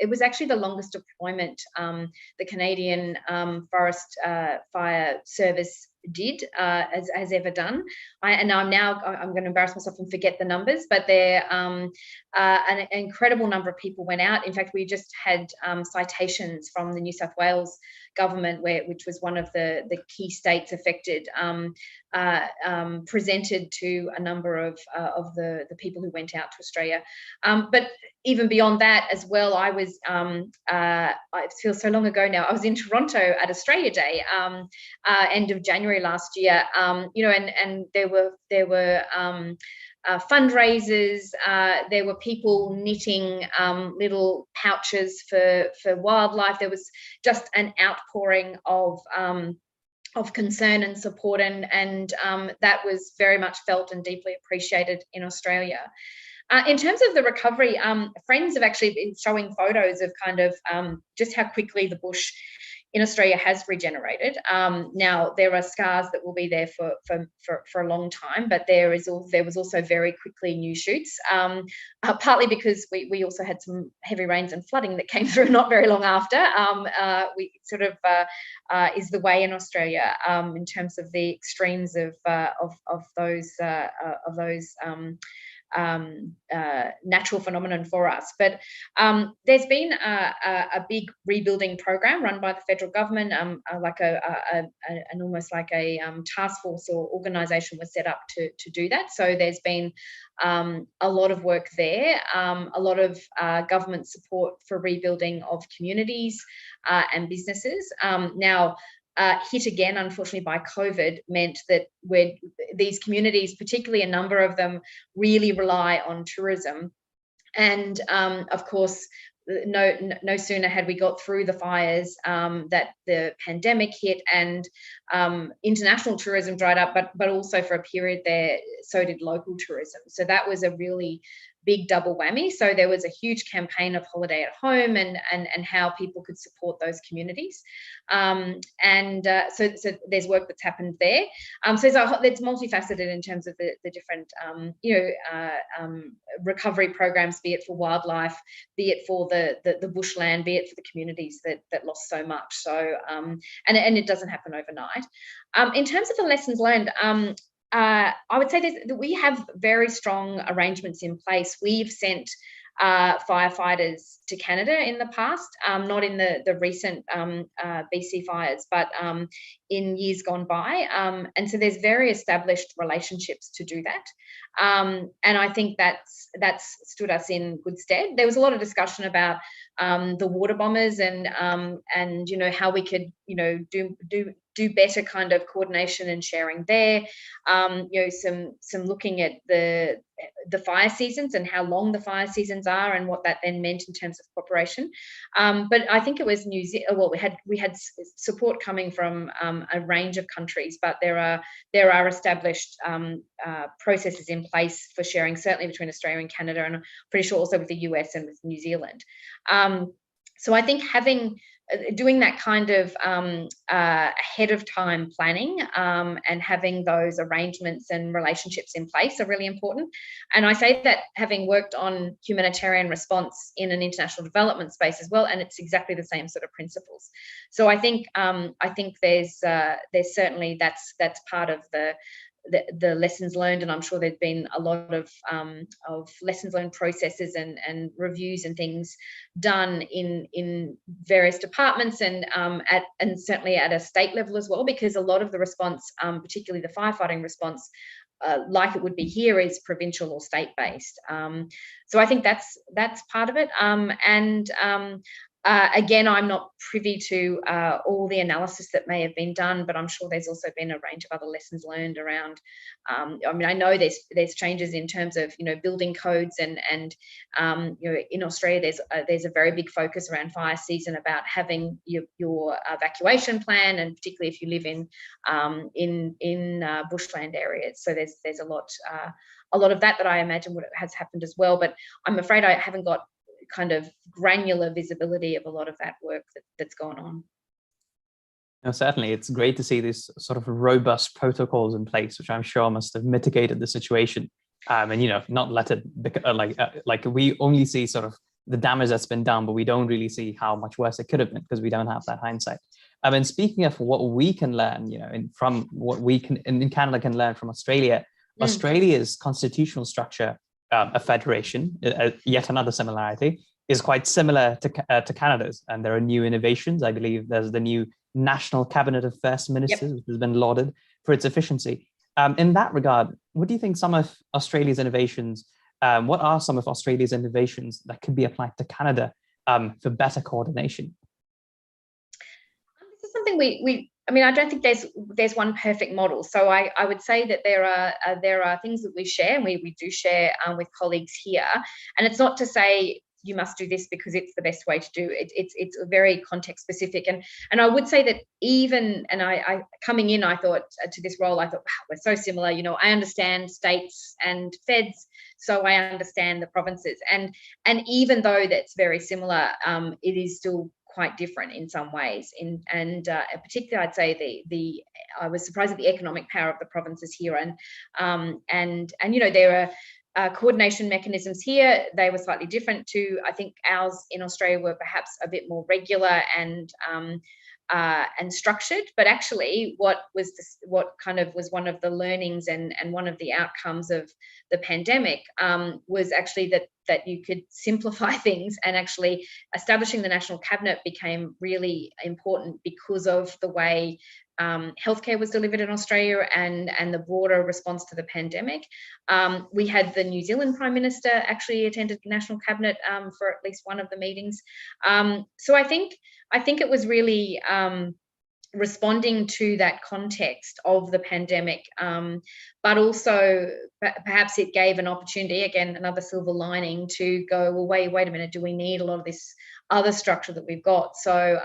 was actually the longest deployment the Canadian Forest Fire Service did has ever done. I'm going to embarrass myself and forget the numbers, but there an incredible number of people went out. In fact, we just had citations from the New South Wales government, which was one of the key states affected, presented to a number of the people who went out to Australia. But even beyond that as well, I was, it feels so long ago now, I was in Toronto at Australia Day, end of January last year, and there were fundraisers, there were people knitting little pouches for wildlife. There was just an outpouring of concern and support, and that was very much felt and deeply appreciated in Australia. In terms of the recovery, friends have actually been showing photos of kind of just how quickly the bush in Australia has regenerated. Now, there are scars that will be there for a long time, but there was also very quickly new shoots, partly because we also had some heavy rains and flooding that came through not very long after. We sort of is the way in Australia in terms of the extremes of those natural phenomenon for us. But there's been a big rebuilding program run by the federal government, like an almost like a task force or organisation was set up to do that. So there's been a lot of work there, a lot of government support for rebuilding of communities and businesses. Now, hit again, unfortunately, by COVID meant that these communities, particularly a number of them, really rely on tourism. And of course, no sooner had we got through the fires that the pandemic hit, and international tourism dried up, but also for a period there, so did local tourism. So that was a really big double whammy. So there was a huge campaign of holiday at home and how people could support those communities. So there's work that's happened there. So it's multifaceted in terms of the different, recovery programs, be it for wildlife, be it for the bushland, be it for the communities that lost so much. So, and it doesn't happen overnight. In terms of the lessons learned, I would say that we have very strong arrangements in place. We've sent firefighters to Canada in the past, not in the recent BC fires, but in years gone by. And so there's very established relationships to do that. And I think that's stood us in good stead. There was a lot of discussion about the water bombers and how we could do better kind of coordination and sharing there. Some looking at the fire seasons and how long the fire seasons are and what that then meant in terms of cooperation. But I think it was New Zealand. Well, we had support coming from a range of countries, but there are established processes in place for sharing, certainly between Australia and Canada, and I'm pretty sure also with the US and with New Zealand. So I think doing that kind of ahead of time planning and having those arrangements and relationships in place are really important. And I say that having worked on humanitarian response in an international development space as well, and it's exactly the same sort of principles. So I think there's certainly that's part of the lessons learned, and I'm sure there's been a lot of lessons learned processes and reviews and things done in various departments and certainly at a state level as well, because a lot of the response, particularly the firefighting response, like it would be here, is provincial or state-based. So I think that's part of it. Again, I'm not privy to all the analysis that may have been done, but I'm sure there's also been a range of other lessons learned around. I know there's changes in terms of building codes and in Australia there's a very big focus around fire season about having your evacuation plan, and particularly if you live in bushland areas. So there's a lot of that I imagine has happened as well, but I'm afraid I haven't got kind of granular visibility of a lot of that work that's gone on. No, certainly, it's great to see these sort of robust protocols in place, which I'm sure must have mitigated the situation. And not let it like we only see sort of the damage that's been done, but we don't really see how much worse it could have been because we don't have that hindsight. And speaking of what we can learn, from what we can in Canada can learn from Australia, Australia's constitutional structure, a federation, yet another similarity, is quite similar to Canada's. And there are new innovations. I believe there's the new National Cabinet of First Ministers, which has been lauded for its efficiency. In that regard, what do you think some of Australia's innovations, what are some of Australia's innovations that could be applied to Canada for better coordination? This is something I don't think there's one perfect model. So I would say that there are things that we share, and we do share with colleagues here. And it's not to say you must do this because it's the best way to do it. It's very context specific. And I would say that I coming in, I thought to this role, I thought, wow, we're so similar. I understand states and feds, so I understand the provinces. And even though that's very similar, it is still quite different in some ways. And particularly, I'd say I was surprised at the economic power of the provinces here. And there are coordination mechanisms here. They were slightly different to, I think ours in Australia were perhaps a bit more regular and structured. But actually, what kind of was one of the learnings and one of the outcomes of the pandemic was actually that you could simplify things, and actually establishing the National Cabinet became really important because of the way healthcare was delivered in Australia and the broader response to the pandemic. We had the New Zealand Prime Minister actually attended the National Cabinet for at least one of the meetings. So I think it was really responding to that context of the pandemic, but also perhaps it gave an opportunity, again, another silver lining, to go, well, wait a minute, do we need a lot of this other structure that we've got? So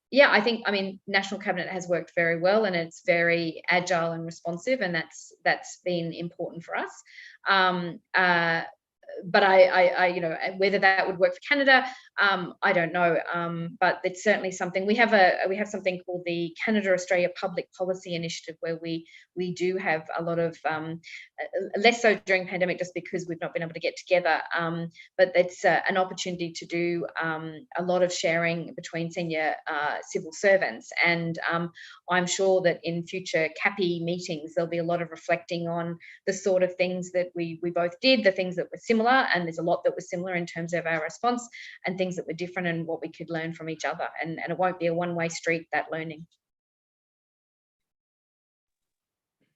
yeah, I think, I mean, National Cabinet has worked very well, and it's very agile and responsive, and that's been important for us. But you know, whether that would work for Canada, I don't know. But it's certainly something. We have something called the Canada Australia Public Policy Initiative, where we do have a lot of less so during pandemic, just because we've not been able to get together. But it's an opportunity to do a lot of sharing between senior civil servants, and I'm sure that in future CAPI meetings there'll be a lot of reflecting on the sort of things that we both did, the things that were similar, and there's a lot that was similar in terms of our response, and things that were different and what we could learn from each other. And it won't be a one-way street, that learning.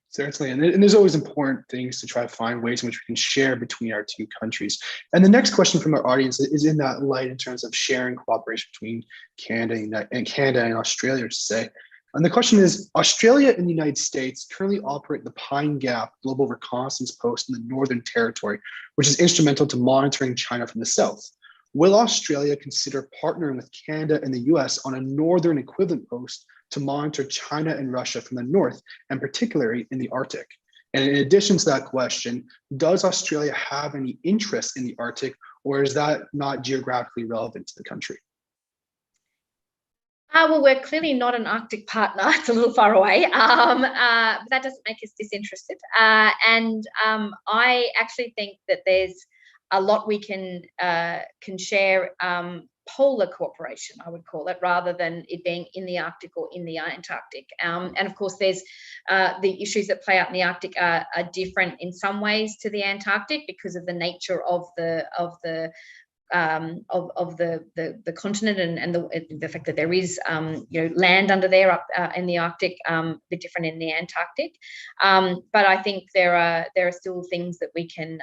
Certainly, and there's always important things to try to find ways in which we can share between our two countries. And the next question from our audience is in that light in terms of sharing cooperation between Canada and Australia, to say. And the question is, Australia and the United States currently operate the Pine Gap Global Reconnaissance Post in the Northern Territory, which is instrumental to monitoring China from the south. Will Australia consider partnering with Canada and the US on a northern equivalent post to monitor China and Russia from the north, and particularly in the Arctic? And in addition to that question, does Australia have any interest in the Arctic, or is that not geographically relevant to the country? Well, we're clearly not an Arctic partner. It's a little far away, but that doesn't make us disinterested. And I actually think that there's a lot we can share, polar cooperation, I would call it, rather than it being in the Arctic or in the Antarctic. And of course, there's the issues that play out in the Arctic are different in some ways to the Antarctic because of the nature of the continent, and the fact that there is you know, land under there up in the Arctic, a bit different in the Antarctic. But I think there are still things that we can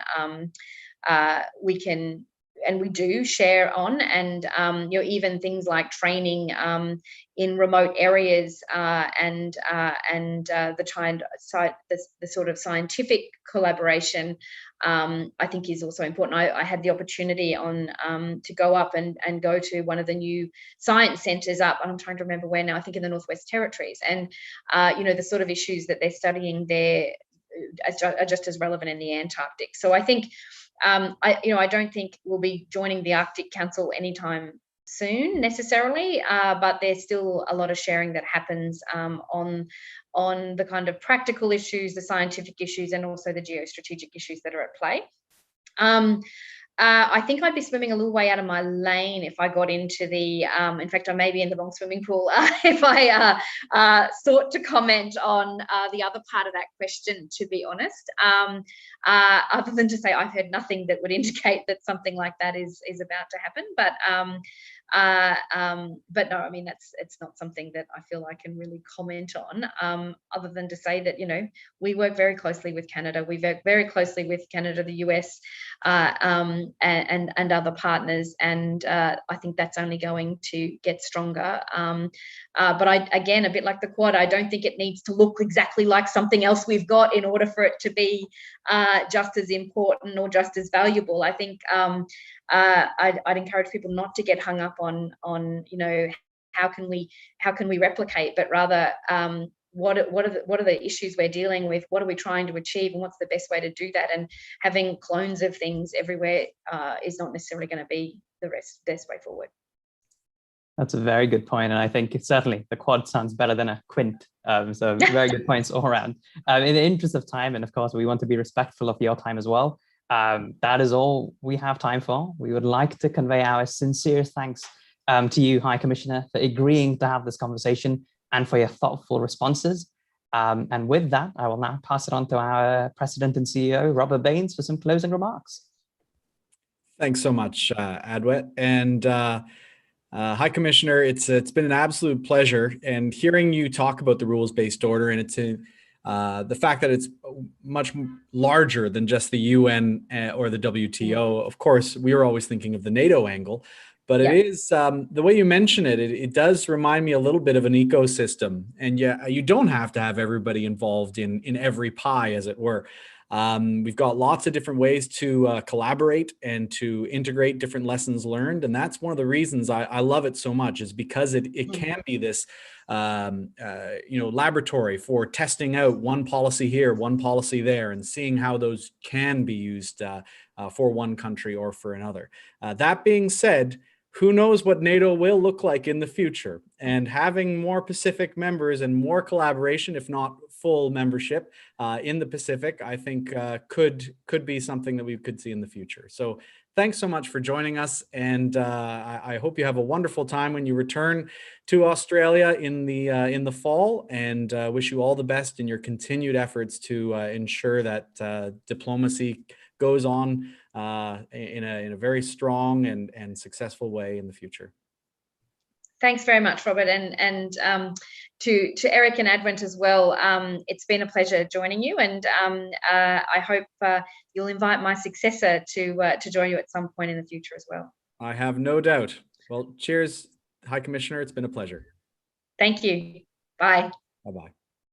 and we do share on, and you know, even things like training in remote areas, and the sort of scientific collaboration, I think is also important. I had the opportunity to go up and go to one of the new science centres up, I'm trying to remember where now, I think in the Northwest Territories, and you know, the sort of issues that they're studying there are just as relevant in the Antarctic. So I think I don't think we'll be joining the Arctic Council anytime soon necessarily, but there's still a lot of sharing that happens on the kind of practical issues, the scientific issues, and also the geostrategic issues that are at play. I think I'd be swimming a little way out of my lane if I got into the, in fact, I may be in the wrong swimming pool if I sought to comment on the other part of that question, to be honest, other than to say I've heard nothing that would indicate that something like that is about to happen. But no, I mean, it's not something that I feel I can really comment on, other than to say that, you know, we work very closely with Canada. We work very closely with Canada, the US, and other partners, and I think that's only going to get stronger. But again, a bit like the Quad, I don't think it needs to look exactly like something else we've got in order for it to be just as important or just as valuable. I think I'd encourage people not to get hung up on you know, how can we replicate, but rather what are the issues we're dealing with, what are we trying to achieve, and what's the best way to do that. And having clones of things everywhere is not necessarily going to be the best way forward. That's a very good point, and I think certainly the Quad sounds better than a quint. So very good points all around. In the interest of time, and of course we want to be respectful of your time as well, that is all we have time for. We would like to convey our sincere thanks to you, High Commissioner, for agreeing to have this conversation and for your thoughtful responses. And with that, I will now pass it on to our President and CEO, Robert Baines, for some closing remarks. Thanks so much, Adwet. And High Commissioner, it's been an absolute pleasure. And hearing you talk about the rules-based order, and it's the fact that it's much larger than just the UN or the WTO. Of course, we were always thinking of the NATO angle, but it is, the way you mention it does remind me a little bit of an ecosystem. And yeah, you don't have to have everybody involved in every pie, as it were. We've got lots of different ways to collaborate and to integrate different lessons learned. And that's one of the reasons I love it so much, is because it can be this laboratory for testing out one policy here, one policy there, and seeing how those can be used for one country or for another. That being said, who knows what NATO will look like in the future? And having more Pacific members and more collaboration, if not full membership in the Pacific, I think could be something that we could see in the future. So thanks so much for joining us. And I hope you have a wonderful time when you return to Australia in the fall, and wish you all the best in your continued efforts to ensure that diplomacy goes on in a very strong and successful way in the future. Thanks very much, Robert, and to Eric and Advent as well. It's been a pleasure joining you, and I hope you'll invite my successor to join you at some point in the future as well. I have no doubt. Well, cheers, High Commissioner. It's been a pleasure. Thank you. Bye. Bye-bye.